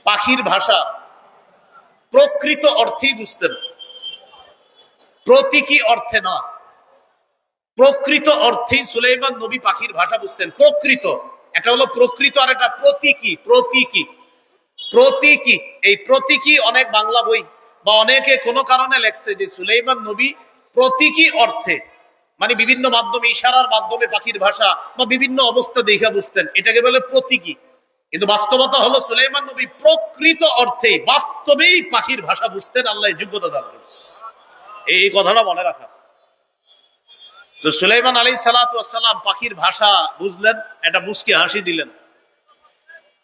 পাখির ভাষা প্রকৃত অর্থেই বুঝতেন, প্রতীকী অর্থে না। প্রকৃত অর্থেই সুলাইমান নবী পাখির ভাষা বুঝতেন। প্রকৃত, একটা হলো প্রকৃত আর একটা প্রতীকী। প্রতীকী প্রতীকী এই প্রতীকী অনেক বাংলা বই বা অনেকে কোনো কারণে লেখছে যে সুলাইমান নবী প্রতীকী অর্থে, মানে বিভিন্ন মাধ্যমে, ইশারার মাধ্যমে পাখির ভাষা বা বিভিন্ন অবস্থা দেখা বুঝতেন, এটাকে বলে প্রতীকী। কিন্তু বাস্তবতা হলো সুলাইমান নবী প্রকৃত অর্থে বাস্তবেই পাখির ভাষা বুঝতেন। আল্লাহ যোগ্যতা দান করেছেন, এই কথাটা মনে রাখা। তো সুলাইমান আলাইহিস সালাতু ওয়াস সালাম পাখির ভাষা বুঝলেন, এটা মুস্কি হাসি দিলেন।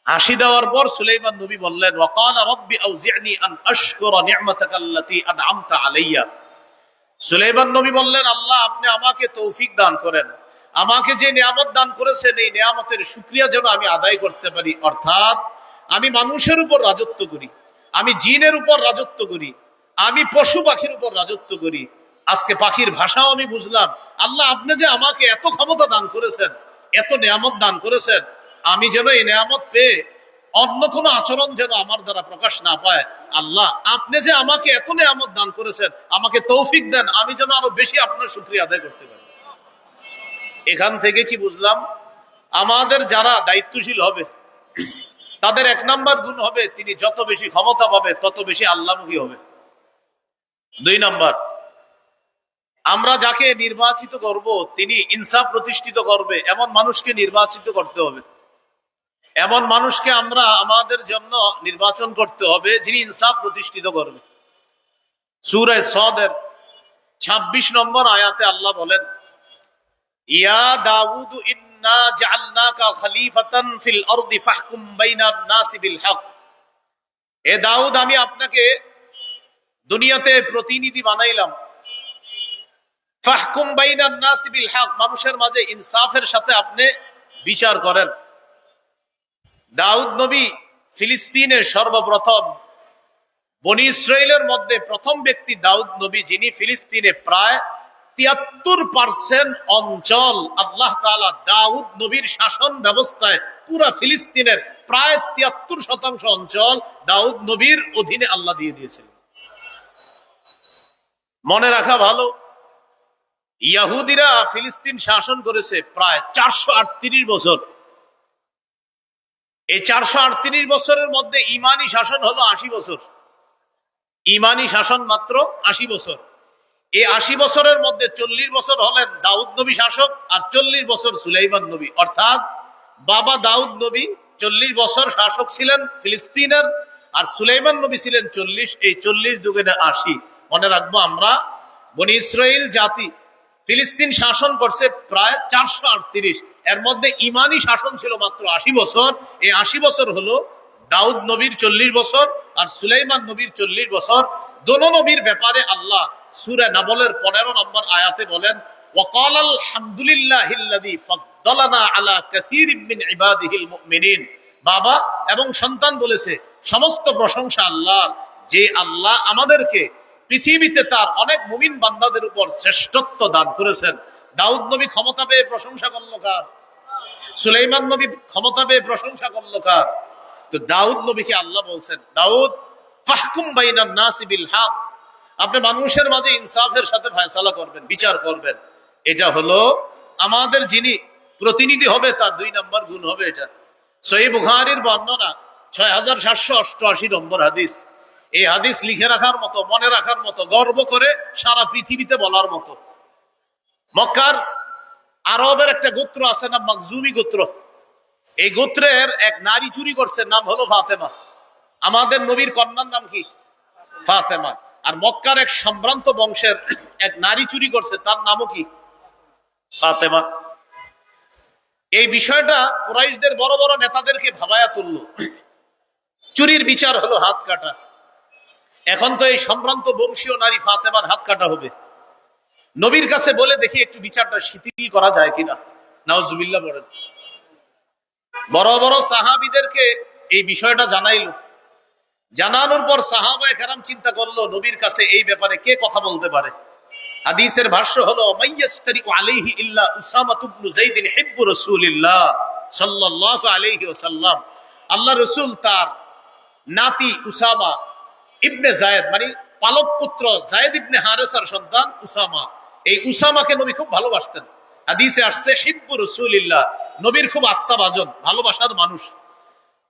হাসি দেওয়ার পর সুলাইমান নবী বললেন, ওয়াকালা রাব্বি আউজি'নি আন আশকুরা নি'মাতাকাল্লাতী আন'আমতা আলাইয়া। সুলাইমান নবী বললেন, আল্লাহ আপনি আমাকে তৌফিক দান করেন, আমাকে যে নিয়ামত দান করেছেন এই নিয়ামতের শুকরিয়া যেন আমি আদায় করতে পারি। অর্থাৎ আমি মানুষের উপর রাজত্ব করি, আমি জিনের উপর রাজত্ব করি, আমি পশু পাখির উপর রাজত্ব করি। আজকে পাখির ভাষাও আমি বুঝলাম। আল্লাহ আপনি যে আমাকে এত ক্ষমতা দান করেছেন, এত নিয়ামত দান করেছেন, আমি যেন এই নিয়ামত পেয়ে অন্য কোনো আচরণ যেন আমার দ্বারা প্রকাশ না পায়। আল্লাহ আপনি যে আমাকে এত নিয়ামত দান করেছেন, আমাকে তৌফিক দেন, আমি যেন আরো বেশি আপনার শুকরিয়া আদায় করতে পারি। এখান থেকে কি বুঝলাম? আমাদের যারা দায়িত্বশীল হবে তাদের এক নাম্বার গুণ হবে, তিনি যত বেশি ক্ষমতা পাবে তত বেশি আল্লাহমুখী হবে। 2 নাম্বার, আমরা যাকে নির্বাচিত করব তিনি ইনসাফ প্রতিষ্ঠিত করবে এমন মানুষকে নির্বাচিত করতে হবে। এমন মানুষকে আমরা আমাদের জন্য নির্বাচন করতে হবে যিনি ইনসাফ প্রতিষ্ঠিত করবে। সূরা সদের 26 নম্বর আয়াতে আল্লাহ বলেন, ইয়া দাউদ ইন্না জাআলনাকা খলিফাতান ফিল আরদি ফাহকুম বাইনান নাসি বিল হক। হে দাউদ, আমি আপনাকে দুনিয়াতে প্রতিনিধি বানাইলাম। ফাহকুম বাইনান নাসি বিল হক, মানুষের মাঝে ইনসাফের সাথে আপনি বিচার করেন। দাউদ নবী ফিলিস্তিনের সর্বপ্রথম, বনি ইসরাইলের মধ্যে প্রথম ব্যক্তি দাউদ নবী, যিনি ফিলিস্তিনে প্রায় 73% অঞ্চল আল্লাহ তাআলা দাউদ নবীর শাসন ব্যবস্থায় পুরা ফিলিস্তিনের প্রায় 73% অঞ্চল দাউদ নবীর অধীনে আল্লাহ দিয়ে দিয়েছিলেন। মনে রাখা ভালো, ইহুদিরা ফিলিস্তিন শাসন করেছে প্রায় 438 বছর। এই 438 বছরের মধ্যে ইমানি শাসন হলো 80 বছর। ইমানি শাসন মাত্র 80 বছর। এই 80 বছরের মধ্যে 40 বছর হলেন দাউদ নবী শাসক আর 40 বছর সুলাইমান নবী। অর্থাৎ বাবা দাউদ নবী 40 বছর শাসক ছিলেন ফিলিস্তিনের, আর সুলাইমান নবী ছিলেন 40। এই 40 দুগুণে 80। মনে রাখবো, আমরা বনি ইসরাইল জাতি ফিলিস্তিন শাসন করছে প্রায় 438, এর মধ্যে ইমানি শাসন ছিল মাত্র 80 বছর। এই 80 বছর হলো দাউদ নবীর 40 বছর আর সুলাইমান নবীর 40 বছর। দোনো নবীর ব্যাপারে আল্লাহ সূরা নাবলের 15 নম্বর আয়াতে বলেন, ওয়াকাল আলহামদুলিল্লাহিল্লাযী ফাদ্দালানা আলা কাসীরিম মিন ইবাদিহিল মুমিনিন। বাবা এবং সন্তান বলেছে সমস্ত প্রশংসা আল্লাহর, যে আল্লাহ আমাদেরকে পৃথিবীতে তার অনেক মুমিন বান্দাদের উপর শ্রেষ্ঠত্ব দান করেছেন। দাউদ নবী ক্ষমতা পেয়ে প্রশংসা করলো কার? সুলাইমান নবী ক্ষমতা পেয়ে প্রশংসা করলো কার? তো দাউদ নবীকে আল্লাহ বলছেন, দাউদ ফাহকুম বাইনান নাসি বিল হক, আপনি মানুষের মাঝে ইনসাফের সাথে ফয়সালা করবেন, বিচার করবেন। এটা হলো আমাদের যিনি প্রতিনিধি হবে তার 2 নম্বর গুণ হবে এটা। সহিহ বুখারীর বর্ণনা 6788 নম্বর হাদিস। এই হাদিস লিখে রাখার মতো, মনে রাখার মতো, গর্ব করে সারা পৃথিবীতে বলার মতো। মক্কার আরবের একটা গোত্র আছে না, মাকজুমি গোত্র। এই গোত্রের এক নারী চুরি করছে, নাম হলো ফাতেমা। আমাদের নবীর কন্যার নাম কি? ফাতেমা। আর মক্কার এক সম্ভ্রান্ত বংশের এক নারী চুরি করছে, তার নামও কি? ফাতেমা। এই বিষয়টা কুরাইশদের বড় বড় নেতাদেরকে ভাবায়া তুললো। চুরির বিচার হলো হাত কাটা। এখন তো এই সম্ভ্রান্ত বংশীয় নারী ফাতেমার হাত কাটা হবে। নবীর কাছে বলে দেখি একটু বিচারটা শিথিল করা যায় কিনা। নাউজুবিল্লাহ বলেন। বড় বড় সাহাবীদেরকে এই বিষয়টা জানাইলো। জানানোর পর সাহাবায়ে কেরাম চিন্তা করলো নবীর কাছে এই ব্যাপারে কে কথা বলতে পারে। হাদিসের ভাষ্য হলো, মাইয়াস্তারিকু আলাইহি ইল্লা উসামা ইবনে যায়েদ হিব্বু রাসূলিল্লাহ সাল্লাল্লাহু আলাইহি ওয়াসাল্লাম। আল্লাহ রাসূল তার নাতি উসামা ইবনে জায়েদ, মানে পালক পুত্র জায়েদ ইবনে হারেসার সন্তান উসামা। এই উসামাকে নবী খুব ভালোবাসতেন। হাদিসে আসছে হিব্বু রাসূলিল্লাহ, নবীর খুব আস্থাভাজন, ভালোবাসার মানুষ।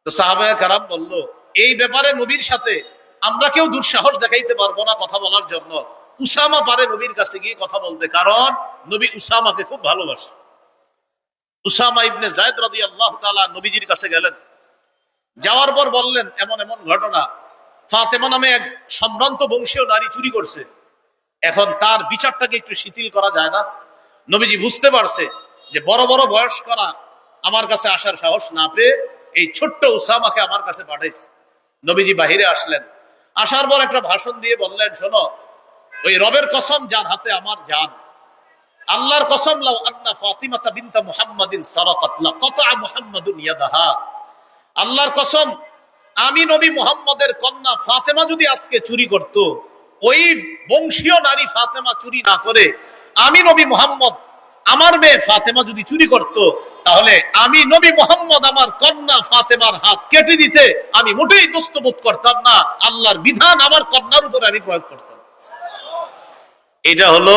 তো সাহাবায়ে কেরাম বলল, এই ব্যাপারে নবীর সাথে আমরা কেউ দুঃসাহস দেখাইতে পারবো না কথা বলার জন্য। উসামা পারে নবীর কাছে গিয়ে কথা বলতে, কারণ নবী উসামাকে খুব ভালোবাসে। উসামা ইবনে জায়েদ রাদিয়াল্লাহু তাআলা নবীজির কাছে গেলেন। যাওয়ার পর বললেন, এমন এমন ঘটনা, ফাতেমা নামে এক সম্ভ্রান্ত বংশীয় নারী চুরি করছে, এখন তার বিচারটাকে একটু শিথিল করা যায় না? নবীজি বুঝতে পারছে যে বড় বড় বয়স করা আমার কাছে আসার সাহস না পেয়ে এই ছোট্ট উসামাকে আমার কাছে পাঠাইছে। নবীজি বাহিরে আসলেন, আসার পর একটা ভাষণ দিয়ে বললেন, শোনো, ওই রবের কসম যার হাতে আমার জান, আল্লাহর কসম, লাউ আন্না ফাতিমাতা বিনতা মুহাম্মাদিন সারাকাত লাকাতা মুহাম্মাদুন ইয়াদাহা, আল্লাহর কসম, আমি নবী মুহাম্মদের কন্যা ফাতেমা যদি আজকে চুরি করত, ওই বংশীয় নারী ফাতেমা চুরি না করে আমি নবী মুহাম্মদ আমার মেয়ে ফাতেমা যদি চুরি করত, তাহলে আমি নবী মুহাম্মদ আমার কন্যা ফাতেমার হাত কেটে দিতে আমি মোটেই দস্তবোধ করতাম না, আল্লাহর বিধান আমার কন্যার উপরে আমি প্রয়োগ করতাম। এটা হলো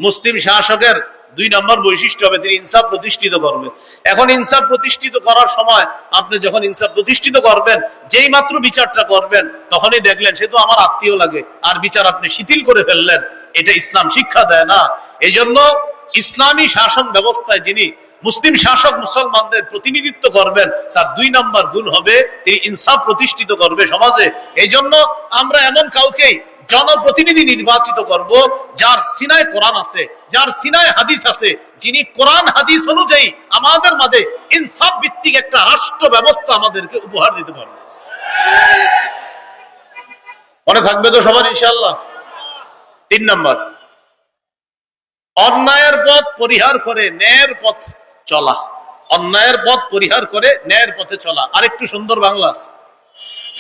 মুসলিম শাসকের 2 নম্বর বৈশিষ্ট্য হবে, তিনি ইনসাফ প্রতিষ্ঠিত করবেন। এখন ইনসাফ প্রতিষ্ঠিত করার সময় আপনি যখন ইনসাফ প্রতিষ্ঠিত করবেন, যেই মাত্র বিচারটা করবেন তখনই দেখলেন সে তো আমার আত্মীয় লাগে, আর বিচার আপনি শিথিল করে ফেললেন, এটা ইসলাম শিক্ষা দেয় না। এই জন্য ইসলামী শাসন ব্যবস্থায় যিনি মুসলিম শাসক মুসলমানদের প্রতিনিধিত্ব করবেন, তার 2 নম্বর গুণ হবে তিনি ইনসাফ প্রতিষ্ঠিত করবে সমাজে। এই জন্য আমরা এমন কাউকেই জনপ্রতিনিধি নির্বাচিত করব যার সিনায় কোরআন আছে, যার সিনায় হাদিস আছে, যিনি কোরআন হাদিস অনুযায়ী আমাদের মাঝে ইনসাফ ভিত্তিক একটা রাষ্ট্র ব্যবস্থা আমাদেরকে উপহার দিতে পারবে। মনে থাকবে তো সবার ইনশাআল্লাহ? 3 নম্বর, অন্যায়ের পথ পরিহার করে ন্যায়ের পথ চলা। অন্যায়ের পথ পরিহার করে ন্যায়ের পথে চলা। আরেকটু সুন্দর বাংলা আছে,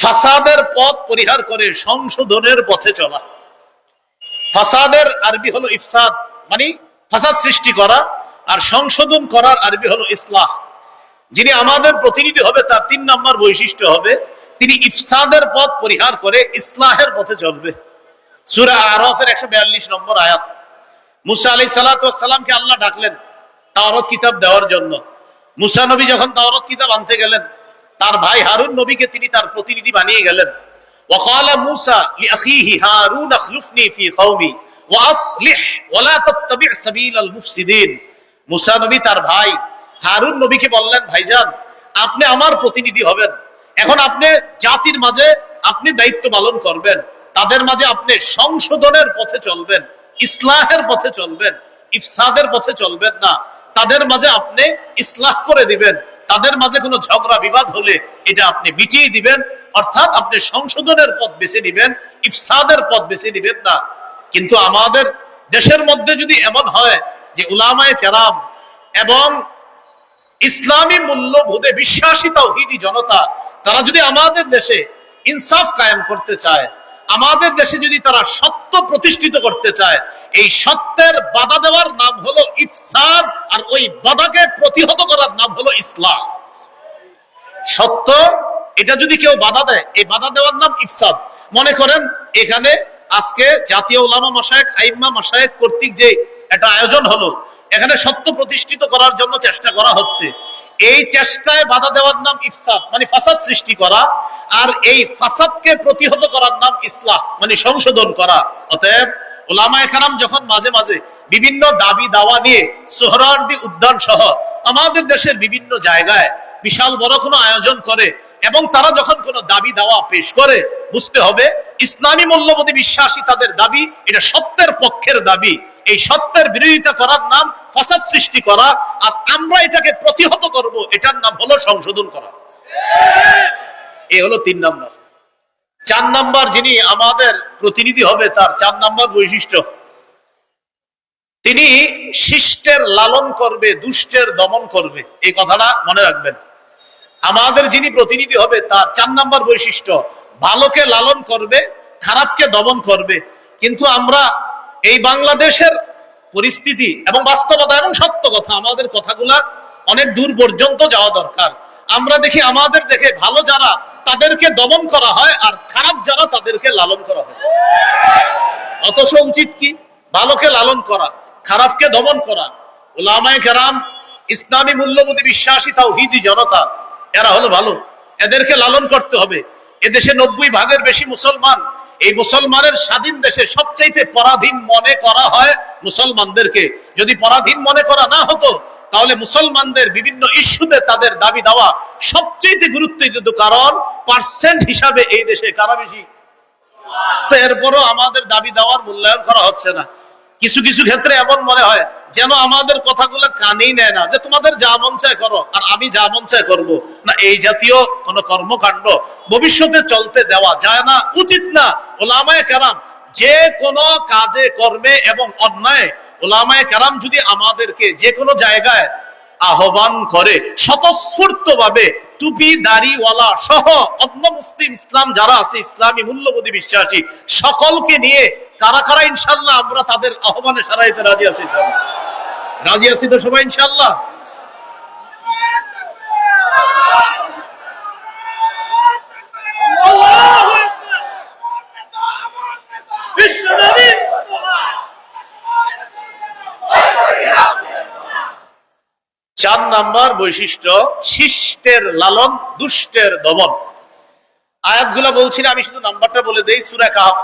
ফাসাদের পথ পরিহার করে সংশোধনের পথে চলা। ফাসাদের আরবি হলো ইফসাদ, মানে ফাসাদ সৃষ্টি করা, আর সংশোধন করার আরবি হলো ইসলাহ। যিনি আমাদের প্রতিনিধি হবে তার 3 নম্বর বৈশিষ্ট্য হবে তিনি ইফসাদের পথ পরিহার করে ইসলাহের পথে চলবে। সূরা আরাফের 142 নম্বর আয়াত। মুসা আলাইহিস সালাতু ওয়াস সালামকে আল্লাহ ডাকলেন তাওরাত কিতাব দেওয়ার জন্য। মুসা নবী যখন তাওরাত কিতাব আনতে গেলেন, তার ভাই হারুন নবীকে তিনি তার প্রতিনিধি বানিয়ে গেলেন। ওয়াকালা মুসা লিআখিহি হারুন আখলুফনি ফি কওমি ওয়া আসলিহ ওয়া লা তাত্তাবি' সাবিলাল মুফসিদিন। মুসা নবী তার ভাই হারুন নবীকে বললেন, ভাইজান, আপনি আমার প্রতিনিধি হবেন, এখন আপনি জাতির মাঝে আপনি দায়িত্ব পালন করবেন, তাদের মাঝে আপনি সংশোধনের পথে চলবেন, ইসলাহের পথে চলবেন, ইফসাদের পথে চলবেন না। তাদের মাঝে আপনি ইসলাহ করে দিবেন, তাদের মাঝে কোনো ঝগড়া বিবাদ হলে এটা আপনি মিটিয়ে দিবেন, অর্থাৎ আপনি সংশোধনের পথ বেছে নিবেন, ইফসাদের পথ বেছে নিবেন না। কিন্তু আমাদের দেশের মধ্যে যদি এমন হয় যে উলামায়ে কেরাম এবং ইসলামী মূল্যবোধে বিশ্বাসী তাওহীদি জনতা, তারা যদি আমাদের দেশে ইনসাফ কায়েম করতে চায়, আমাদের দেশে যদি তারা সত্য প্রতিষ্ঠিত করতে চায়, এই সত্যের বাধা দেওয়ার নাম হলো ইফসাদ, আর ওই বাধাকে প্রতিহত করার নাম হলো ইসলাহ। সত্য এটা যদি কেউ বাধা দেয়, এই বাধা দেওয়ার নাম ইফসাদ। মনে করেন এখানে আজকে জাতীয় উলামা মাশায়েখ, আইম্মা মাশায়েখ কর্তৃক যে একটা আয়োজন হলো, এখানে সত্য প্রতিষ্ঠিত করার জন্য চেষ্টা করা হচ্ছে। এই চেষ্টায় বাধা দেওয়ার নাম ইফসাদ, মানে ফাসাদ সৃষ্টি করা, আর এই ফাসাদকে প্রতিহত করার নাম ইসলাহ, মানে সংশোধন করা। অতএব উলামায়ে কেরাম যখন মাঝে মাঝে বিভিন্ন দাবি দাওয়া নিয়ে সোহরাওয়ার্দী উদ্যান সহ আমাদের দেশের বিভিন্ন জায়গায় বিশাল বড় কোনো আয়োজন করে, এবং তারা যখন কোনো দাবি দাওয়া পেশ করে, বুঝতে হবে ইসলামী মূল্যবোধে বিশ্বাসী তাদের দাবি এটা সত্যের পক্ষের দাবি। এই সত্যের বিরোধিতা করার নাম ফাসাদ সৃষ্টি করা, আর আমরা এটাকে প্রতিহত করব, এটার নাম হলো সংশোধন করা। এই হলো 3 নম্বর। 4 নম্বর যিনি আমাদের প্রতিনিধি হবে, তার 4 নম্বর বৈশিষ্ট্য, তিনি শিষ্টের লালন করবে, দুষ্টের দমন করবে। এই কথাটা মনে রাখবেন। আমাদের যিনি প্রতিনিধি হবে তার 4 নম্বর বৈশিষ্ট্য, ভালোকে লালন করবে, খারাপকে দমন করবে। কিন্তু আমরা এই বাংলাদেশের পরিস্থিতি এবং বাস্তবতা এবং সত্য কথা, আমাদের কথাগুলা অনেক দূর পর্যন্ত যাওয়া দরকার। আমরা দেখি আমাদের দেখে ভালো যারা তাদেরকে দমন করা হয়, আর খারাপ যারা তাদেরকে লালন করা হয়। অথচ উচিত কি? ভালোকে লালন করা, খারাপকে দমন করা। উলামায়ে কেরাম, ইসলামী মূল্যবোধে বিশ্বাসী তাওহীদি জনতা, এরা হলো ভালো, এদেরকে লালন করতে হবে। এদেশে 90% বেশি মুসলমান। এই মুসলমানের স্বাধীন দেশে সবচাইতে পরাধীন মনে করা হয় মুসলমানদেরকে। যদি পরাধীন মনে করা না হতো তাহলে মুসলমানদের বিভিন্ন ইস্যুতে তাদের দাবি দেওয়া সবচাইতে গুরুত্ব দিত। কারণ পার্সেন্ট হিসাবে এই দেশে কারা বেশি, তো এরপরও আমাদের দাবি দেওয়ার মূল্যায়ন করা হচ্ছে না। কিছু কিছু ক্ষেত্রে এমন মনে হয় যেন আমাদের কথাগুলো কানেই নেয় না, যে তোমাদের যা মন চায় করো আর আমি যা মন চায় করবো না। এই জাতীয় কোন কর্মকাণ্ড ভবিষ্যতে চলতে দেওয়া যায় না, উচিত না। উলামায়ে কেরাম যে কোনো কাজে কর্মে এবং অন্যায়, উলামায়ে কেরাম যদি আমাদেরকে যে কোনো জায়গায় আহ্বান করে স্বতঃস্ফূর্ত ভাবে, টুপি দাড়িওয়ালা সহ অন্য মুসলিম ইসলাম যারা আছে, ইসলামী মূল্যবোধী বিশ্বাসী সকলকে নিয়ে কারা কারা ইনশাআল্লাহ আমরা তাদের আহ্বানে সাড়া দিতে রাজি আছি? রাজি আছি তো সবাই ইনশাআল্লাহ? চার নাম্বার বৈশিষ্ট্য, শিষ্টের লালন, দুষ্টের দমন। আয়াতগুলা বলছি না, আমি শুধু নাম্বারটা বলে দেই। সূরা কাহফ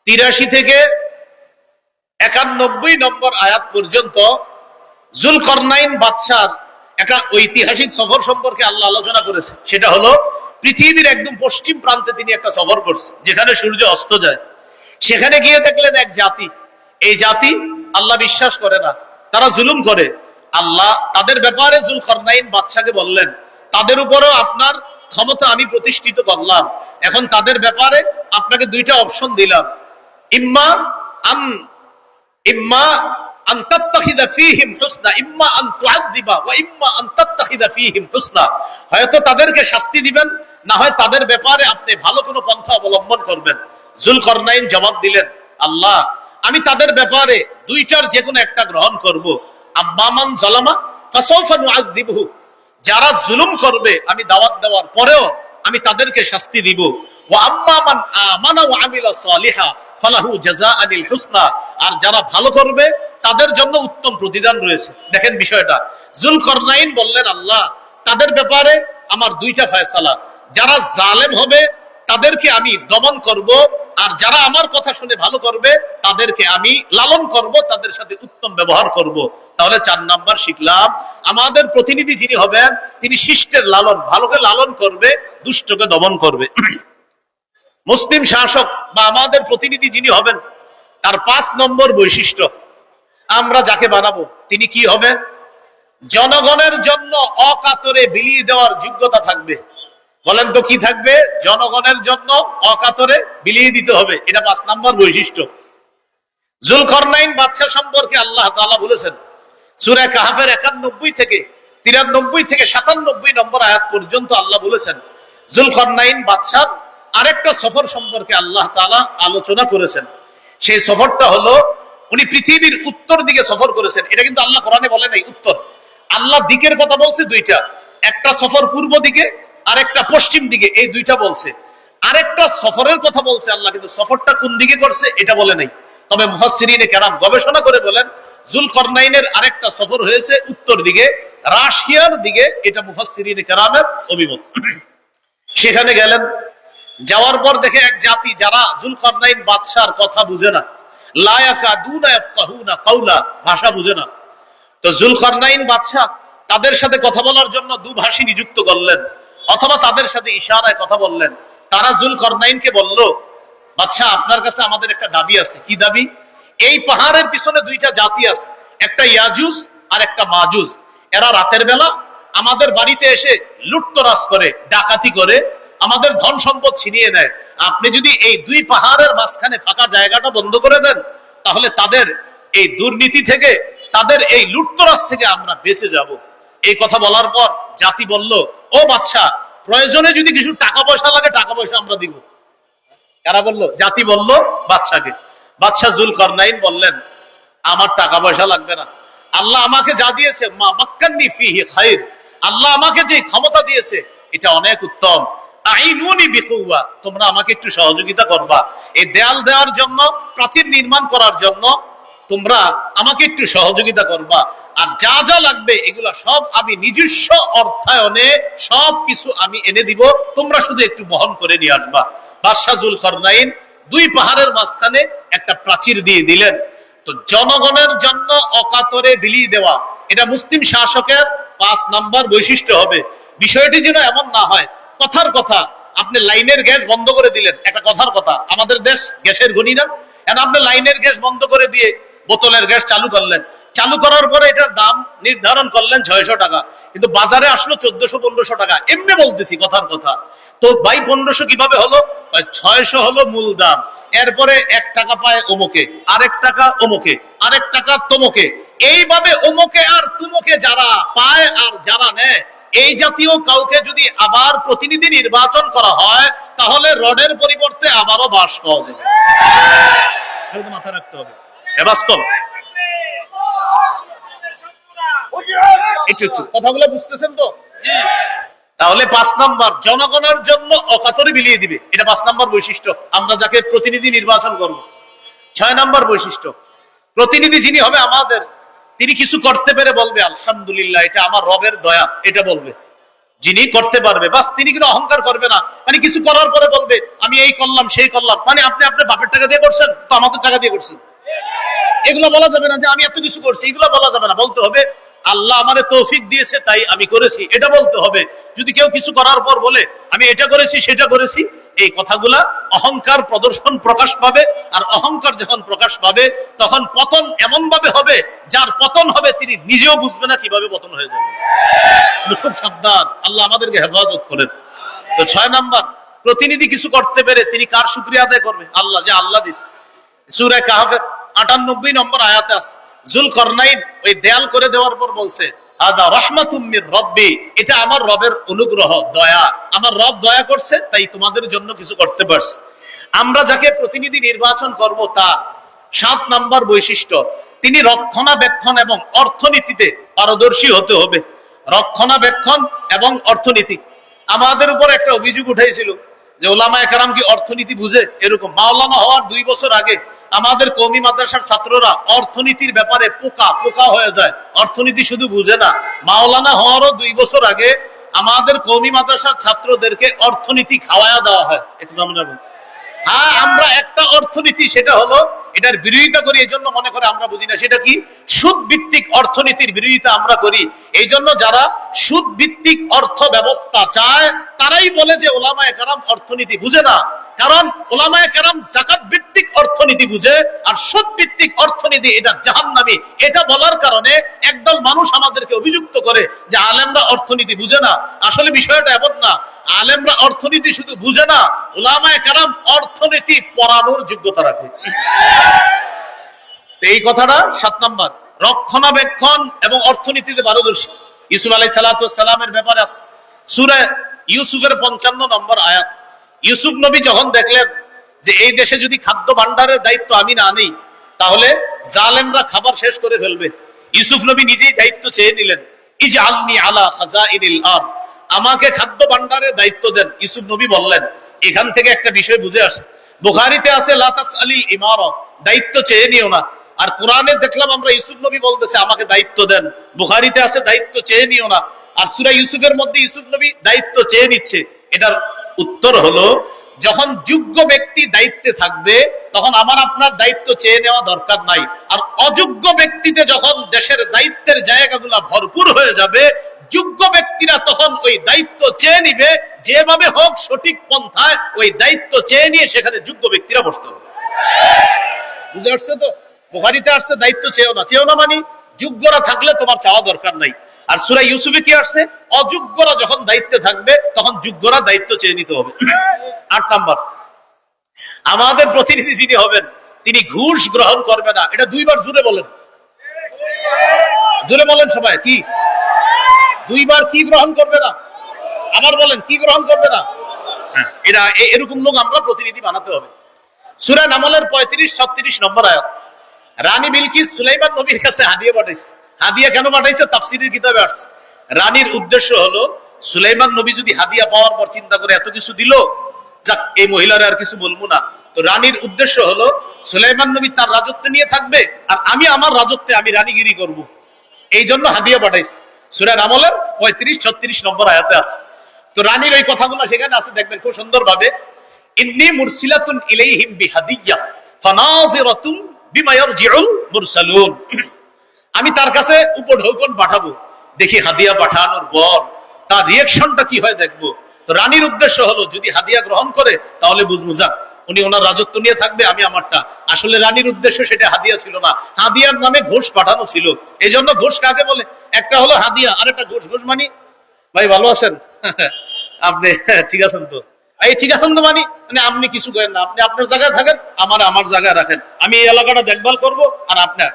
83 থেকে 91 নম্বর আয়াত পর্যন্ত যুলকরনাইন বাদশার একটা ঐতিহাসিক সফর সম্পর্কে আল্লাহ আলোচনা করেছে। সেটা হলো পৃথিবীর একদম পশ্চিম প্রান্তে তিনি একটা সফর করছে, যেখানে সূর্য অস্ত যায়। সেখানে গিয়ে দেখলেন এক জাতি, এই জাতি আল্লাহ বিশ্বাস করে না, তারা জুলুম করে। আল্লাহ তাদের ব্যাপারে যুলকরনাইন বাদশাকে বললেন, তাদের উপরও আপনার ক্ষমতা আমি প্রতিষ্ঠিত করলাম। এখন তাদের ব্যাপারে আপনাকে দুইটা অপশন দিলাম, ইম্মা আন তাত্তাখিযা ফীহিম হুসনা, ইম্মা আন তুআযযিবা ওয়া ইম্মা আন তাত্তাখিযা ফীহিম হুসনা। হয়তো তাদেরকে শাস্তি দিবেন, না হয় তাদের ব্যাপারে আপনি ভালো কোনো পন্থা অবলম্বন করবেন। যুলকরনাইন জবাব দিলেন, আল্লাহ আমি তাদের ব্যাপারে দুইটার যে কোনো একটা গ্রহণ করব। আম্মা মান যালামা ফাসাউফা নুআযযিবহু, যারা জুলুম করবে আমি দাওয়াত দেওয়ার পরেও আমি তাদেরকে শাস্তি দিব। ওয়া আম্মা মান আমানা ওয়া আমিলা সালিহা ফালাহু জাযাআনিল হুসনা, আর যারা ভালো করবে তাদের জন্য উত্তম প্রতিদান রয়েছে। দেখেন বিষয়টা, যুলকরনাইন বললেন, আল্লাহ তাদের ব্যাপারে আমার দুইটা ফয়সালা, যারা জালেম হবে তাদেরকে আমি দমন করব, আর যারা আমার কথা শুনে ভালো করবে তাদেরকে আমি লালন করব, তাদের সাথে উত্তম ব্যবহার করব। তাহলে 4 নাম্বার শিখলাম, আমাদের প্রতিনিধি যিনি হবেন তিনি শিষ্টের লালন, ভালোকে লালন করবে, দুষ্টকে দমন করবে। মুসলিম শাসক বা আমাদের প্রতিনিধি যিনি হবেন, তার 5 নম্বর বৈশিষ্ট্য, আমরা যাকে বানাবো তিনি কি হবেন? জনগণের জন্য অকাতরে বিলিয়ে দেওয়ার যোগ্যতা থাকবে। বলেন তো কি থাকবে? জনগণের জন্য অকাতরে বিলিয়ে দিতে হবে, এটা 5 নম্বর বৈশিষ্ট্য। যুলকরনাইন বাদশা সম্পর্কে আল্লাহ তাআলা বলেছেন সূরা কাহফের 91 থেকে 93 থেকে 97 নম্বর আয়াত পর্যন্ত আল্লাহ বলেছেন, যুলকরনাইন বাদশার আরেকটা সফর সম্পর্কে আল্লাহ তাআলা আলোচনা করেছেন। সেই সফরটা হলো, উনি পৃথিবীর উত্তর দিকে সফর করেছেন। এটা কিন্তু আল্লাহ কোরআনে বলে নাই উত্তর, আল্লাহ দিকের কথা বলছে দুইটা, একটা সফর পূর্ব দিকে আর একটা পশ্চিম দিকে, এই দুইটা বলছে। আরেকটা সফরের কথা বলছে আল্লাহ, কিন্তু সফরটা কোন দিকে করছে এটা বলে নাই। তবে মুফাসসিরিনে কেরাম গবেষণা করে বলেন, যুলকরনাইনের আরেকটা সফর হয়েছে উত্তর দিকে, রাশিয়ার দিকে। এটা মুফাসসিরিনে কেরামের অভিমত। সেখানে গেলেন, যাওয়ার পর দেখে এক জাতি যারা যুলকরনাইন বাদশার কথা বুঝে না, লা ইয়াকাদুনা ইয়াফকাহুনা কাওলা, ভাষা বুঝে না। তো যুলকরনাইন বাদশা তাদের সাথে কথা বলার জন্য দুভাষী নিযুক্ত করলেন, অথবা তাদের সাথে ইশারায় কথা বললেন। তারা যুলকরনাইনকে বলল, বাদশা আপনার কাছে আমাদের একটা দাবি আছে। কি দাবি? এই পাহাড়ের পিছনে দুইটা জাতি আছে, একটা ইয়াজুজ আর একটা মাজুজ। এরা রাতের বেলা আমাদের বাড়িতে এসে লুটতরাজ করে, ডাকাতি করে, আমাদের ধন সম্পদ ছিনিয়ে নেয়। আপনি যদি এই দুই পাহাড়ের মাঝখানে ফাঁকা জায়গাটা বন্ধ করে দেন, তাহলে তাদের এই দুর্নীতি থেকে, তাদের এই লুটতরাজ থেকে আমরা বেঁচে যাব। এই কথা বলার পর জাতি বলল, ও বাদশা প্রয়োজনে যদি কিছু টাকা পয়সা লাগে টাকা পয়সা আমরা দিব। কারা বললো? জাতি বলল বাদশাকে। বাদশা যুলকরনাইন বললেন, আমার টাকা পয়সা লাগবে না, আল্লাহ আমাকে যা দিয়েছে মা মাক্কান্নি ফিহি খায়র, আল্লাহ আমাকে যে ক্ষমতা দিয়েছে এটা অনেক উত্তম। আইনুনি বিকুওয়া, তোমরা আমাকে একটু সহযোগিতা করবা, এই দেয়াল দেওয়ার জন্য, প্রাচীর নির্মাণ করার জন্য তোমরা আমাকে একটু সহযোগিতা করবা। আর যা যা লাগবে এগুলা সব আমি নিজস্ব অর্থায়নে সব কিছু আমি এনে দিব, তোমরা শুধু একটু বহন করে নিয়ে আসবা। বাদশাহ যুলকারনাইন দুই পাহাড়ের মাঝখানে একটা প্রাচীর দিয়ে দিলেন। তো জনগণের জন্য অকাতরে বিলিয়ে দেওয়া, এটা মুসলিম শাসকের 5 নাম্বার বৈশিষ্ট্য হবে। বিষয়টি যেন এমন না হয় কথার কথা আপনি লাইনের গ্যাস বন্ধ করে দিলেন, একটা কথার কথা, আমাদের দেশ গ্যাসের গনি না, এখন আপনি লাইনের গ্যাস বন্ধ করে দিয়ে বোতলের গ্যাস চালু করলেন, চালু করার পরে এটার দাম নির্ধারণ করলেন 600 টাকা, কিন্তু বাজারে আসলো 1400-1500 টাকা, এমনি বলতেছি কথার কথা। তো ভাই 1500 কিভাবে হলো? 600 হলো মূল দাম, এরপরে 1 টাকা পায় অমুকে, আরেক টাকা অমুকে, আরেক টাকা তমুকে, এইভাবে অমুকে আর তুমুকে যারা পায় আর যারা নেয়, এই জাতীয় কাউকে যদি আবার প্রতিনিধি নির্বাচন করা হয় তাহলে রডের পরিবর্তে আবারও বাঁশ পাওয়া যাবে। মাথায় রাখতে হবে, বাস্তব। একটু কথাগুলো বুঝতেছেন তো? তাহলে 5 নাম্বার, জনগণের জন্য অকাতরে বিলিয়ে দিবে, এটা 5 নাম্বার বৈশিষ্ট্য আমরা যাকে প্রতিনিধি নির্বাচন করব। 6 নাম্বার বৈশিষ্ট্য, প্রতিনিধি যিনি হবে আমাদের, তিনি কিছু করতে পেরে বলবে আলহামদুলিল্লাহ এটা আমার রবের দয়া, এটা বলবে। যিনি করতে পারবে বাস, তিনি কিন্তু অহংকার করবে না, মানে কিছু করার পরে বলবে আমি এই করলাম সেই করলাম, মানে আপনি আপনার বাপের টাকা দিয়ে করছেন তো আমাদের টাকা দিয়ে করছেন, এগুলো বলা যাবে না যে আমি এত কিছু করছি, এগুলো বলা যাবে না। বলতে হবে আল্লাহ আমারে তৌফিক দিয়েছে তাই আমি করেছি, এটা বলতে হবে। যদি কেউ কিছু করার পর বলে আমি এটা করেছি সেটা করেছি, এই কথাগুলা অহংকার প্রদর্শন প্রকাশ পাবে। আর অহংকার যখন প্রকাশ পাবে তখন পতন এমন ভাবে হবে, যার পতন হবে তিনি নিজেও বুঝবে না কিভাবে পতন হয়ে যাবে। খুব সাবধান, আল্লাহ আমাদেরকে হেফাজত করেন। তো 6 নাম্বার, প্রতিনিধি কিছু করতে পেরে তিনি কার শুকরিয়া আদায় করবে? আল্লাহ, যে আল্লাহ দিয়েছে। সূরা কাহফের 98 নম্বর আয়াতে আছে, যুলকারনাইন ওই দেয়াল করে দেওয়ার পর বলছে আদা রাহমাতুম মির রাব্বি, এটা আমার রবের অনুগ্রহ, দয়া, আমার রব দয়া করছে তাই তোমাদের জন্য কিছু করতে পারছে। আমরা যাকে প্রতিনিধি নির্বাচন করব তার 7 নাম্বার বৈশিষ্ট্য, তিনি রক্ষণাবেক্ষণ এবং অর্থনীতিতে পারদর্শী হতে হবে। রক্ষণাবেক্ষণ এবং অর্থনীতি, আমাদের উপর একটা অভিযোগ উঠেছিল যে ওলামায়ে কেরাম কি অর্থনীতি বুঝে? এরকম মাওলানা হওয়ার 2 বছর আগে আমাদের কওমি মাদ্রাসার ছাত্ররা অর্থনীতির ব্যাপারে পোকা হয়ে যায়, অর্থনীতি শুধু বুঝে না। মাওলানা হওয়ারও 2 বছর আগে আমাদের কওমি মাদ্রাসার ছাত্রদেরকে অর্থনীতি খাওয়ায়া দেওয়া হয়। একটু আমরা হ্যাঁ, আমরা একটা অর্থনীতি, সেটা হলো এটার বিরোধিতা করি, এই জন্য মনে করে আমরা বুঝি না। সেটা কি? সুদ ভিত্তিক অর্থনীতির বিরোধিতা আমরা করি। এই জন্য যারা সুদ ভিত্তিক অর্থ ব্যবস্থা চায় তারাই বলে যে ওলামায়ে কেরাম অর্থনীতি বুঝে না, কারণ ওলামায়ে কেরাম যাকাত ভিত্তিক অর্থনীতি বুঝে, আর সুদ ভিত্তিক অর্থনীতি এটা জাহান্নামী। এটা বলার কারণে একদল মানুষ আমাদেরকে অভিযুক্ত করে যে আলেমরা অর্থনীতি বুঝে না। আসলে বিষয়টা এমন না, আলেমরা অর্থনীতি শুধু বুঝে না, ওলামায়ে কেরাম অর্থনীতি পড়ানোর যোগ্যতা রাখে। এই কথাটা 7 নাম্বার, রক্ষণাবেক্ষণ এবং অর্থনীতিতে পারদর্শী। ইউসুফ আলাইহিস সালামের ব্যাপারে আছে সূরা ইউসুফের 55 নম্বর আয়াত। ইউসুফ নবী যখন দেখলেন যে এই দেশে যদি খাদ্য ভান্ডারের দায়িত্ব আমি না নেই তাহলে জালেমরা খাবার শেষ করে ফেলবে, ইউসুফ নবী নিজেই দায়িত্ব চেয়ে নিলেন, ইজআলনি আলা খাজাইনিল আরদ, আমাকে খাদ্য ভান্ডারের দায়িত্ব দেন। ইউসুফ নবী বললেন, এখান থেকে একটা বিষয় বুঝে আসে, বুখারীতে আছে লা তাসআলিল ইমারা, দায়িত্ব চেয়ে নিও না। আর কোরআনে দেখলাম আমরা ইউসুফ নবী বলতেছে আমাকে দায়িত্ব দেন, বুখারীতে আছে দায়িত্ব চেয়ে নিও না। আর সূরা ইউসুফের মধ্যে ইউসুফ নবী দায়িত্ব চেয়ে নিচ্ছে। এটার উত্তর হলো, যখন যোগ্য ব্যক্তি দায়িত্বে থাকবে তখন আমার আপনার দায়িত্ব চেয়ে নেওয়া দরকার নাই। আর অযোগ্য ব্যক্তিতে যখন দেশের দায়িত্বের জায়গাগুলো ভরপুর হয়ে যাবে, যোগ্য ব্যক্তিরা তখন ওই দায়িত্ব চেয়ে নিবে, যেভাবে হোক সঠিক পন্থায় ওই দায়িত্ব চেয়ে নিয়ে সেখানে যোগ্য ব্যক্তিরা বসতে হবে। বুঝে আসছে তো? বুখারীতে আসছে দায়িত্ব চেয়েও না মানে যোগ্যরা থাকলে তোমার চাওয়া দরকার নাই। আর সূরা ইউসুফে কি আসছে? অযোগ্যরা যখন দায়িত্বে থাকবে তখন যোগ্যরা দায়িত্ব চেয়ে নিতে হবে। 8 নাম্বার, আমাদের প্রতিনিধি যিনি হবেন তিনি ঘুষ গ্রহণ করবে না। এটা 2 বার জোরে বলেন, জোরে বলেন সবাই, কি 2 বার কি গ্রহণ করবে না? আবার বলেন, কি গ্রহণ করবে না? এরা এরকম লোক আমরা প্রতিনিধি বানাতে হবে। সূরা নামলের 35-36 নম্বর আয়াত। রানী বিলকিস সুলাইমান নবীর কাছে হাদিয়া পাঠাইছে। হাদিয়া কেন পাঠাইছে? তাফসীরের কিতাবে আসছে, রানীর উদ্দেশ্য হলো সুলাইমান নবী যদি হাদিয়া পাওয়ার পর চিন্তা করে এত কিছু দিল, যাক এই মহিলারা আর কিছু বলবো না। তো রানীর উদ্দেশ্য হলো সুলাইমান নবী তার রাজত্ব নিয়ে থাকবে আর আমি আমার রাজত্বে আমি রানীগিরি করব। এই জন্য হাদিয়া পাঠাইছে। সূরা নামলের 35-36 নম্বর আয়াতে আছে। তো রানীর ওই কথাগুলো সেখানে আছে, দেখবেন খুব সুন্দর ভাবে। ইন্নী মুরসিলাতুন ইলাইহিম বিহাদিয়্যাহ ফানাযিরাতুন বিমা ইয়ারজিউল মুরসালুন। আমি তার কাছে উপঢৌকন পাঠাবো, দেখি হাদিয়া পাঠানোর পর তার রিয়াকশনটা কি হয় দেখবো। তো রানীর উদ্দেশ্য হলো যদি হাদিয়া গ্রহণ করে তাহলে বুঝবো যাক উনি ওনার রাজত্ব নিয়ে থাকবে, আমি আমারটা। আসলে রানীর উদ্দেশ্য সেটা হাদিয়া ছিল না, হাদিয়ার নামে ঘোষ পাঠানো ছিল। এই জন্য ঘোষ কাকে বলে? একটা হলো হাদিয়া আর একটা ঘোষ। ঘোষ মানি ভাই ভালো আছেন আপনি? ঠিক আছেন তো? এই ঠিক আছেন তো মানে আপনি কিছু করেন না, আপনি আপনার জায়গায় থাকেন, আমার জায়গায় রাখেন, আমি এই এলাকাটা দেখভাল করব। আর আপনার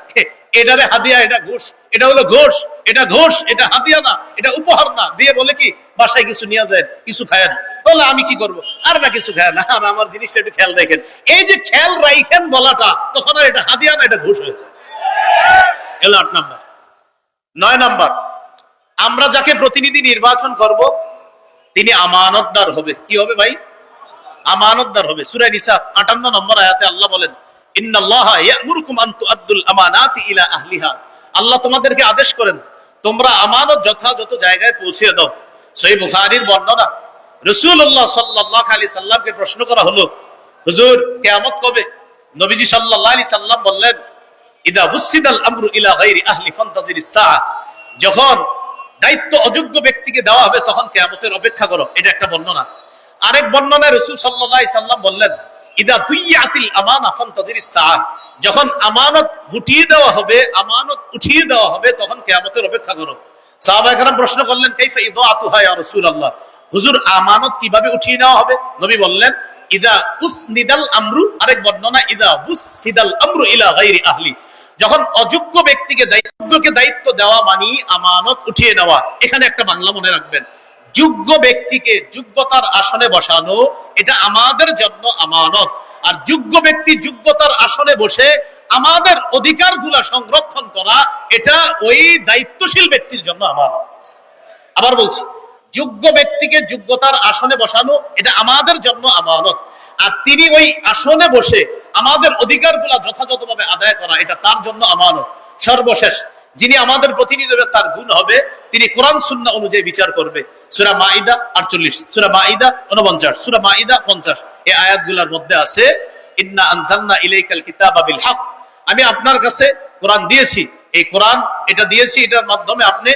এটারে হাদিয়া, এটা ঘোষ, এটা হলো ঘোষ, এটা ঘোষ, এটা হাদিয়া না, এটা উপহার না। দিয়ে বলে কি বাসায় কিছু নিয়ে যায়, কিছু খায় না। বলে আমি কি করবো? আর না কিছু খায় না, আর আমার জিনিসটা একটু খেয়াল রাখেন। এই যে খেয়াল রাখেন বলাটা, তখন আর এটা হাদিয়া না, এটা ঘোষ হয়ে যায়। এলো 8 নাম্বার। 9 নাম্বার, আমরা যাকে প্রতিনিধি নির্বাচন করব তিনি আমানতদার হবে। কি হবে ভাই? আমানতদার হবে। সূরা নিসা 58 নম্বর আয়াতে আল্লাহ বলেন, ইন্নাল্লাহা ইয়া'মুরুকুম আন তুআদ্দুল আমানাতি ইলা আহলিহা। আল্লাহ তোমাদেরকে আদেশ করেন তোমরা আমানত যথাযথ জায়গায় পৌঁছে দাও। সহিহ বুখারীর বর্ণনা, রাসূলুল্লাহ সাল্লাল্লাহু আলাইহি সাল্লামকে প্রশ্ন করা হলো, হুজুর কিয়ামত কবে? নবীজি সাল্লাল্লাহু আলাইহি সাল্লাম বললেন, ইদা ফুসিদাল আমরু ইলা গায়রি আহলি ফান্তাজিরিস সাআ। যখন দায়িত্ব অযোগ্য ব্যক্তিকে দেওয়া হবে তখন কিয়ামতের অপেক্ষা করো। এটা একটা বর্ণনা। আরেক বর্ণনায় রাসূল সাল্লাল্লাহু আলাইহি সাল্লাম বললেন, ইদা দুইয়াতিল আমানা ফান্তাজিরিস সাআ। যখন আমানত গুটিয়ে দেওয়া হবে, আমানত উঠিয়ে দেওয়া হবে, তখন কিয়ামতের অপেক্ষা করো। সাহাবায়ে কেরাম প্রশ্ন করলেন, কাইফা ইদাআতুহা ইয়া রাসূলুল্লাহ, হুজুর আমানত কিভাবে উঠিয়ে নেওয়া হবে? নবী বললেন, ইদা উসনিদাল আমরু, আরেক বর্ণনা ইদা বুসিদাল আমরু ইলা গায়রি আহলি। যখন অযোগ্য ব্যক্তিকে দায়িত্ব দেওয়া মানি আমানত উঠিয়ে নেওয়া। এখানে একটা বাংলা মনে রাখবেন, যোগ্য ব্যক্তিকে যোগ্যতার আসনে বসানো এটা আমাদের জন্য আমানত। আর যোগ্য ব্যক্তি যোগ্যতার আসনে বসে আমাদের অধিকারগুলা সংরক্ষণ করা এটা ওই দায়িত্বশীল ব্যক্তির জন্য আমানত। আবার বলছি, যোগ্য ব্যক্তিকে যোগ্যতার আসনে বসানো এটা আমাদের জন্য আমানত। আর তিনি ওই আসনে বসে আমাদের অধিকারগুলা যথাযথভাবে আদায় করা এটা তার জন্য আমানত। সর্বশেষ যিনি আমাদের প্রতিনিধি হবে তার গুণ হবে তিনি কোরআন সুন্নাহ অনুযায়ী বিচার করবে। সূরা মাইদা 48, সূরা মাইদা 49, সূরা মাইদা 50 এই আয়াতগুলোর মধ্যে আছে, ইন্না আনজালনা ইলাইকাল কিতাবা বিল হক। আমি আপনার কাছে কোরআন দিয়েছি, এই কোরআন এটা দিয়েছি, এটার মাধ্যমে আপনি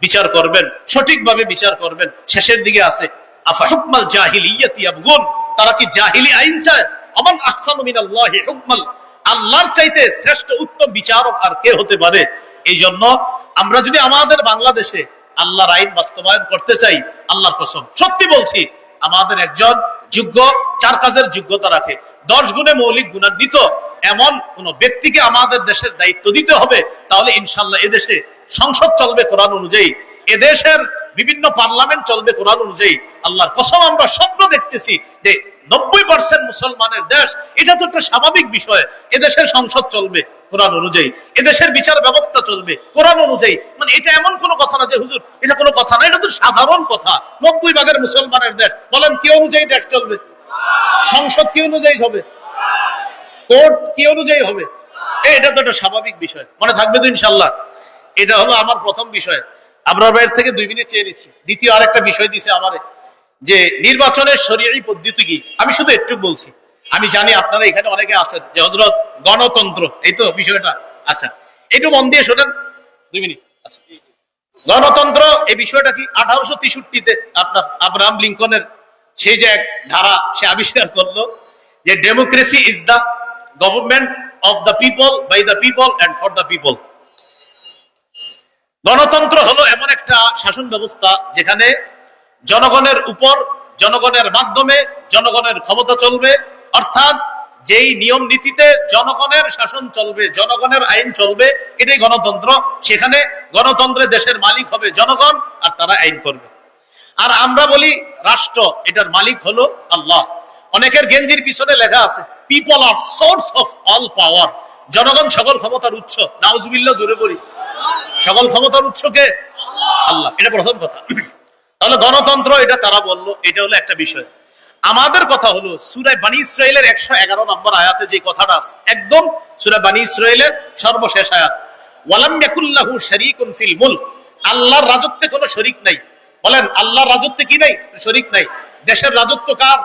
বিচার করবেন, সঠিকভাবে বিচার করবেন। শেষের দিকে আছে, আফা হুকমাল জাহিলিয়াতি ইয়াবগুন, তারা কি জাহিলি আইন চায়? আমান আহসানু মিনাল্লাহি হুকমাল, আল্লাহর চাইতে শ্রেষ্ঠ উত্তম বিচারক আর কে হতে পারে? এই জন্য আমরা যদি আমাদের বাংলাদেশে আল্লাহর আইন বাস্তবায়ন করতে চাই, আল্লাহর কসম সত্যি বলছি, আমাদের একজন যোগ্য, 4 কাজের যোগ্যতা রাখে, 10 গুণে মৌলিক গুণান্বিত এমন কোন ব্যক্তিকে আমাদের দেশের দায়িত্ব দিতে হবে। তাহলে ইনশাআল্লাহ এদেশে সংসদ চলবে কোরআন অনুযায়ী, এদেশের বিভিন্ন পার্লামেন্ট চলবে কোরআন অনুযায়ী। আল্লাহর কসম আমরা স্বপ্ন দেখতেছি যে 90% মুসলমানের দেশ, এটা তো একটা স্বাভাবিক বিষয়। এদেশের সংসদ চলবে কোরআন অনুযায়ী, এদেশের বিচার ব্যবস্থা চলবে কোরআন অনুযায়ী। মানে এটা এমন কোনো কথা না যে হুজুর এটা কোনো কথা না, এটা তো সাধারণ কথা। 90% মুসলমানের দেশ, বলেন কি অনুযায়ী দেশ চলবে? সংসদ কি অনুযায়ী হবে? কোর্ট কি অনুযায়ী হবে? এটা তো একটা স্বাভাবিক বিষয়, মনে থাকবে তো ইনশাআল্লাহ। এটা হলো আমার প্রথম বিষয়। আবরার ভাইয়ের থেকে 2 মিনিট চেয়ে নিচ্ছি। দ্বিতীয় আরেকটা বিষয় দিছে আমারে, যে নির্বাচনের শরীয়ী পদ্ধতি কি। আমি শুধু একটু বলছি, আমি জানি আপনারা এখানে অনেকে আছেন যে হযরত গণতন্ত্র, এই তো বিষয়টা। আচ্ছা একটু মন দিয়ে শোনেন 2 মিনিট। আচ্ছা, গণতন্ত্র এই বিষয়টা কি? 1863-তে আপনার আব্রাহাম লিঙ্কনের সেই যে এক ধারা সে আবিষ্কার করলো যে democracy is the government of the people, by the people and for the people. গণতন্ত্র হলো এমন একটা শাসন ব্যবস্থা যেখানে জনগণের উপর, জনগণের মাধ্যমে জনগণের ক্ষমতা চলবে। অর্থাৎ যেই নিয়ম নীতিতে জনগণের শাসন চলবে, জনগণের আইন চলবে, এটাই গণতন্ত্র। সেখানে গণতন্ত্রে দেশের মালিক হবে জনগণ আর তারা আইন করবে। আর আমরা বলি রাষ্ট্র, এটার মালিক হলো আল্লাহ। অনেকের গেঞ্জির পিছনে লেখা আছে people are source of all power, জনগণ সকল ক্ষমতার উৎস। নাউজুবিল্লাহ, জোরে বলি, সকল ক্ষমতার উৎস কে? আল্লাহ। এটা প্রথম কথা। তাহলে গণতন্ত্র এটা তারা বললো, এটা হলো একটা বিষয়। আমাদের কথা হলো সূরা বনী ইসরাঈলের 111 নম্বর আয়াতে যে কথাটা আছে, একদম সূরা বনী ইসরাঈলের সর্বশেষ আয়াত, ওয়ালাম ইয়াকুল্লাহু শারীকুন ফিল মুলক, আল্লাহর রাজত্বে কোনো শরীক নাই। বলেন আল্লাহর রাজত্বে কি নাই? শরীক নাই। দেশের রাজত্ব কার?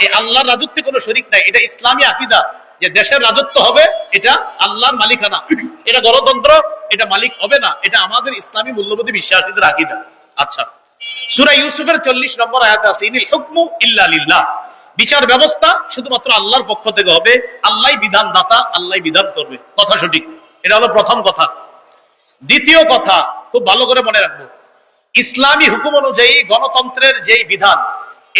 এই আল্লাহর রাজত্বে কোনো শরীক নাই। এটা ইসলামী আকীদা যে দেশের রাজত্ব হবে এটা আল্লাহর মালিকানা। এটা গণতন্ত্র, এটা মালিক হবে না। এটা আমাদের ইসলামী মূল্যবোধে বিশ্বাসীদের আকীদা। আচ্ছা, সূরা ইউসুফের 40 নম্বর আয়াতে আছে, ইনিল হুকমু ইল্লা লিল্লাহ, বিচার ব্যবস্থা শুধুমাত্র আল্লাহর পক্ষ থেকে হবে। আল্লাহই বিধানদাতা, আল্লাহই বিধান করবে। কথা সঠিক। এটা হলো প্রথম কথা। দ্বিতীয় কথা খুব ভালো করে মনে রাখবো, ইসলামী হুকুম অনুযায়ী গণতন্ত্রের যেই বিধান,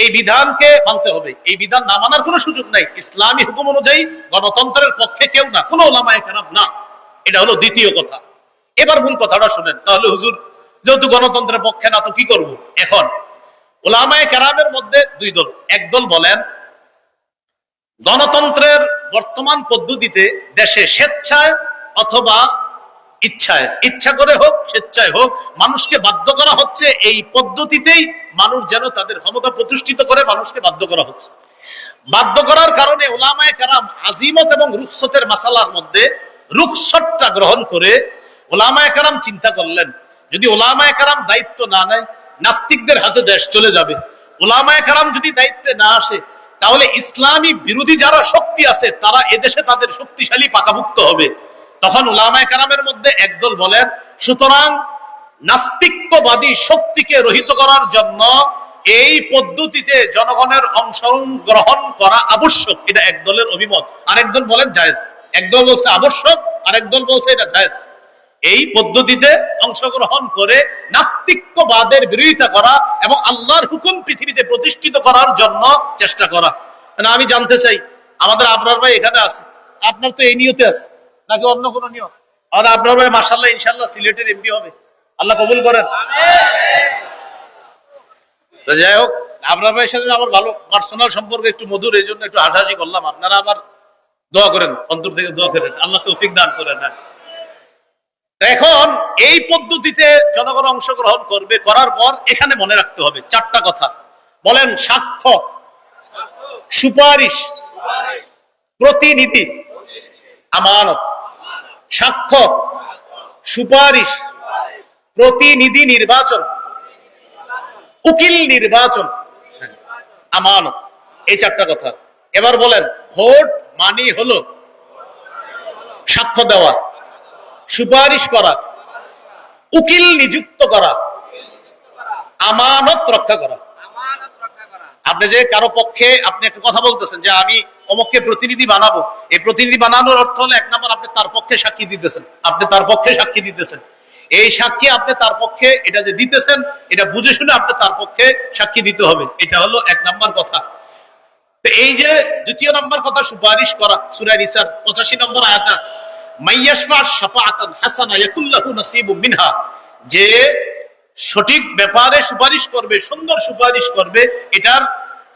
এই বিধানকে মানতে হবে। এই বিধান না মানার কোনো সুযোগ নাই। ইসলামী হুকুম অনুযায়ী গণতন্ত্রের পক্ষে কেউ না, কোনো ওলামায়ে কেরাম না। এটা হলো দ্বিতীয় কথা। এবার মূল কথাটা শুনেন। তাহলে হুজুর যেহেতু গণতন্ত্রের পক্ষে না, তো কি করব? এখন ওলামায়ে কেরামের মধ্যে দুই দল। একদল বলেন গণতন্ত্রের বর্তমান পদ্ধতিতে দেশে স্বেচ্ছায় অথবা ইচ্ছায়, ইচ্ছা করে হোক স্বেচ্ছায় হোক, মানুষকে বাধ্য করা হচ্ছে। এই পদ্ধতিতেই মানুষ যেন তাদের ক্ষমতা প্রতিষ্ঠিত করে, মানুষকে বাধ্য করা হচ্ছে। বাধ্য করার কারণে ওলামায়ে কেরাম আজিমত এবং রুখসতের মাসালার মধ্যে রুখসতটা গ্রহণ করে ওলামায়ে কেরাম চিন্তা করলেন, যদি ওলামায়ে কেরাম দায়িত্ব না নেয়, নাস্তিকদের হাতে দেশ চলে যাবে। ওলামায়ে কেরাম যদি দায়িত্বে না আসে, তাহলে ইসলামী বিরোধী যারা শক্তি আছে তারা এদেশে তাদের শক্তিশালী পাকাভুক্ত হবে। তখন উলামায়ে কেরামের মধ্যে একদল বলেন, সুতরাং নাস্তিক্যবাদী শক্তিকে রহিত করার জন্য এই পদ্ধতিতে জনগণের অংশগ্রহণ করা আবশ্যক। এটা একদলের অভিমত। আরেকদল বলেন জায়েজ। একদল বলছে আবশ্যক, আরেকদল বলছে এটা জায়েজ। এই পদ্ধতিতে অংশগ্রহণ করে নাস্তিক্যবাদের বিরোধিতা করা এবং আল্লাহর হুকুম পৃথিবীতে প্রতিষ্ঠিত করার জন্য চেষ্টা করা। আমি জানতে চাই, আমাদের আবরার ভাই এখানে আছে, আপনার তো এই নিয়তে আছে নাকি অন্য কোনো নিয়ম? আর আপনার ভাই মাশাআল্লাহ ইনশাআল্লাহ সিলেটের এমপি হবে, আল্লাহ কবুল করেন। তো যাই হোক, আপনার ভাইয়ের সাথে আমার ভালো পার্সোনাল সম্পর্ক, একটু মধুর, এই জন্য একটু হাসাহাসি করলাম। আপনারা আবার দোয়া করেন, অন্তর থেকে দোয়া করেন, আল্লাহ তৌফিক দান করেন। এখন এই পদ্ধতিতে জনগণ অংশগ্রহণ করবে, করার পর এখানে মনে রাখতে হবে চারটা কথা। বলেন সাক্ষ্য, সুপারিশ, প্রতিনিধি, আমানত। সাক্ষ্য, সুপারিশ, প্রতিনিধি নির্বাচন, উকিল নির্বাচন, আমানত। এই চারটা কথা। এবার বলেন, ভোট মানি হলো সাক্ষ্য দেওয়া, সুপারিশ করা, উকিল নিযুক্ত করা, আমানত রক্ষা করা। আপনি যে কারো পক্ষে আপনি একটা কথা বলতেছেন যে আমি অমুককে প্রতিনিধি বানাবো, এই প্রতিনিধি বানানোর অর্থ হলো এক নম্বর আপনি তার পক্ষে সাক্ষী দিতেছেন। আপনি তার পক্ষে সাক্ষী দিতেছেন। এই সাক্ষী আপনি তার পক্ষে এটা যে দিতেছেন, এটা বুঝে শুনে আপনি তার পক্ষে সাক্ষী দিতে হবে। এটা হলো এক নম্বর কথা। তো এই যে দ্বিতীয় নম্বর কথা, সুপারিশ করা, সূরা নিসার 85 নম্বর আয়াতে আছে, মাইয়াশফা শাফাআতান হাসানা ইয়াকুল লাহু নাসিবুম মিনহা, যে সঠিক ব্যাপারে সুপারিশ করবে, সুন্দর সুপারিশ করবে, এটার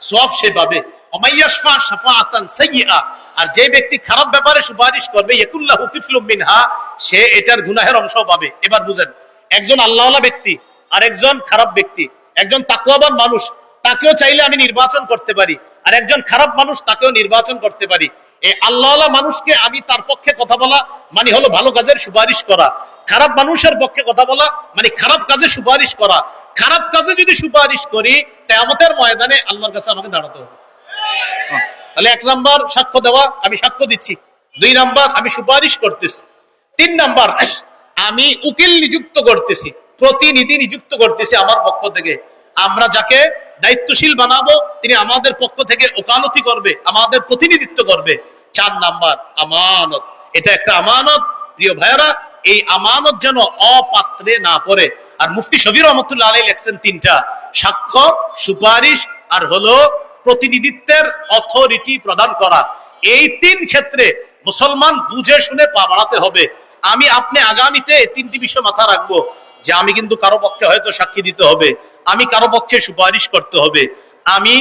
সওয়াব সে পাবে। ওমাইয়াশফা শাফাআতান সাইয়্যিআ, আর যে ব্যক্তি খারাপ ব্যাপারে সুপারিশ করবে, ইয়াকুল লাহু কিফলুম মিনহা, সে এটার গুনাহের অংশ পাবে। এবার বুঝেন, একজন আল্লাহওয়ালা ব্যক্তি আর একজন খারাপ ব্যক্তি, একজন তাকওয়াবান মানুষ, তাকেও চাইলে আমি নির্বাচন করতে পারি, আর একজন খারাপ মানুষ, তাকেও নির্বাচন করতে পারি। এই আল্লাহওয়ালা মানুষকে আমি তার পক্ষে কথা বলা মানে হলো ভালো কাজের সুপারিশ করা, খারাপ মানুষের পক্ষে কথা বলা মানে খারাপ কাজে সুপারিশ করা। খারাপ কাজে যদি সুপারিশ করি, কিয়ামতের ময়দানে আল্লাহর কাছে আমাকে দাঁড়াতে হবে। তাহলে এক নাম্বার সাক্ষ্য দেওয়া, আমি সাক্ষ্য দিচ্ছি। দুই নাম্বার আমি সুপারিশ করতেছি। তিন নাম্বার আমি উকিল নিযুক্ত করতেছি, প্রতিনিধি নিযুক্ত করতেছি আমার পক্ষ থেকে। আমরা যাকে দায়িত্বশীল বানাবো তিনি আমাদের পক্ষ থেকে ওকালতি করবে, আমাদের প্রতিনিধিত্ব করবে। চার নাম্বার আমানত। এটা একটা আমানত, প্রিয় ভাইয়েরা, এই আমানত যেন অপাত্রে না পড়ে। আর মুফতি শফি রহমাতুল্লাহ আলাইহি লেখছেন তিনটা, সাক্ষ্য, সুপারিশ আর হলো প্রতিনিধিত্বের অথরিটি প্রদান করা। এই তিন ক্ষেত্রে মুসলমান বুঝে শুনে পা বাড়াতে হবে। আমি আপনি আগামীতে এই তিনটি বিষয় মাথা রাখবো, যে আমি কিন্তু কারো পক্ষে হয়তো সাক্ষী দিতে হবে, আমি কারো পক্ষে সুপারিশ করতে হবে, আমি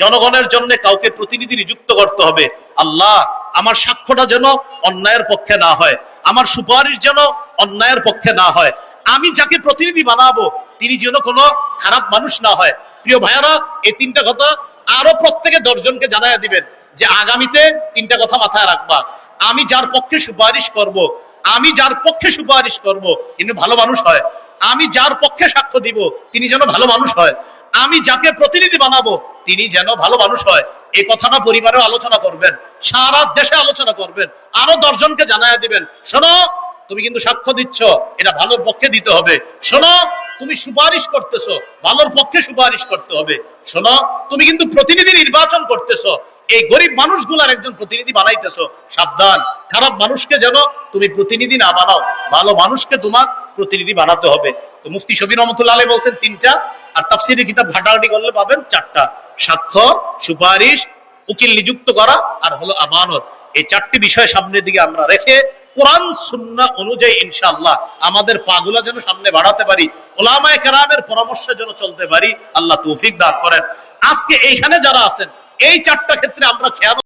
জনগণের জন্য কাউকে প্রতিনিধি নিযুক্ত করতে হবে। আল্লাহ, আমার সাক্ষ্যটা যেন অন্যায়ের পক্ষে না হয়, আমার সুপারিশ যেন অন্যায়ের পক্ষে না হয়, আমি যাকে প্রতিনিধি বানাবো তিনি যেন কোনো খারাপ মানুষ না হয়। প্রিয় ভাইয়ারা, এই তিনটা কথা আরো প্রত্যেকে 10 জনকে জানায় দিবেন যে আগামীতে তিনটা কথা মাথায় রাখবা। আমি যার পক্ষে সুপারিশ করব, তিনি ভালো মানুষ হয়। আমি যার পক্ষে সাক্ষ্য দিব তিনি যেন ভালো মানুষ হয়। আমি যাকে প্রতিনিধি বানাবো তিনি যেন ভালো মানুষ হয়। এই কথাটা পরিবারে আলোচনা করবেন, সারা দেশে আলোচনা করবেন, আরো 10 জনকে জানায় দিবেন, শোনো তুমি কিন্তু সাক্ষ্য দিচ্ছ, এটা ভালোর পক্ষে দিতে হবে। শোনো তুমি সুপারিশ করতেছো, ভালোর পক্ষে সুপারিশ করতে হবে। শোনো তুমি কিন্তু প্রতিনিধি নির্বাচন করতেছো, এই গরিব মানুষগুলার একজন প্রতিনিধি বানাইতেছো, সাবধান, খারাপ মানুষকে যেন তুমি প্রতিনিধি না বানাও, ভালো মানুষকে তোমার প্রতিনিধি বানাতে হবে। তো মুফতি শফি রহমতুল্লাহ আলাইহি বলছেন 3টা, আর তাফসীরের কিতাব ঘাটাঘাটি করলে পাবেন 4টা: সাক্ষ্য, সুপারিশ, উকিল নিযুক্ত করা, আর হলো আমানত। এই 4টি বিষয় সামনের দিকে আমরা রেখে কোরআন সুন্নাহ অনুযায়ী ইনশাআল্লাহ আমাদের পাগুলা যেন সামনে বাড়াতে পারি, উলামায়ে কেরামের পরামর্শে যেন চলতে পারি। আল্লাহ তৌফিক দান করেন। আজকে এইখানে যারা আছেন এই 4টা ক্ষেত্রে আমরা খেয়াল